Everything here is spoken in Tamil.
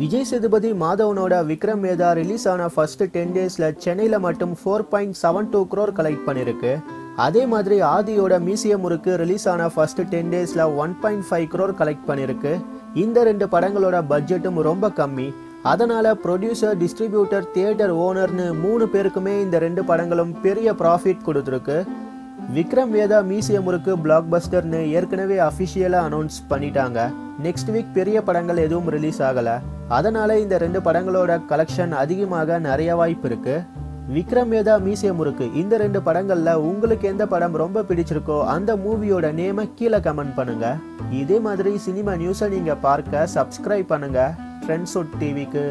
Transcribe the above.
விஜய் சேதுபதி மாதவனோட விக்ரம் வேதா ரிலீஸ் ஆன ஃபர்ஸ்ட் 10 டேஸ்ல சென்னையில் மட்டும் 4.72 crore கலெக்ட் பண்ணிருக்கு. அதே மாதிரி ஆதியோட மியூசியம் முறுக்கு ரிலீஸ் ஆன ஃபர்ஸ்ட் 10 டேஸ்ல 1.5 crore கலெக்ட் பண்ணிருக்கு. இந்த ரெண்டு படங்களோட பட்ஜெட்டும் ரொம்ப கம்மி. அதனால ப்ரொடியூசர், டிஸ்ட்ரிபியூட்டர், தியேட்டர் ஓனர்னு 3 பேருக்குமே இந்த ரெண்டு படங்களும் பெரிய ப்ராஃபிட் கொடுத்துருக்கு. விக்ரம் வேதா மியூசியம் முறுக்கு பிளாக் பஸ்டர்னு ஏற்கனவே அஃபிஷியலா அனௌன்ஸ் பண்ணிட்டாங்க. நெக்ஸ்ட் வீக் பெரிய படங்கள் எதுவும் ரிலீஸ் ஆகல. அதனால இந்த ரெண்டு படங்களோட கலெக்ஷன் அதிகமாக நிறைய வாய்ப்பு இருக்கு. விக்ரம் வேதா மியூசியம் முறுக்கு இந்த ரெண்டு படங்கள்ல உங்களுக்கு எந்த படம் ரொம்ப பிடிச்சிருக்கோ அந்த மூவியோட நேமை கீழே கமெண்ட் பண்ணுங்க. இதே மாதிரி சினிமா நியூஸை நீங்க பார்க்க சப்ஸ்கிரைப் பண்ணுங்க ட்ரெண்ட்ஸ் டிவிக்கு.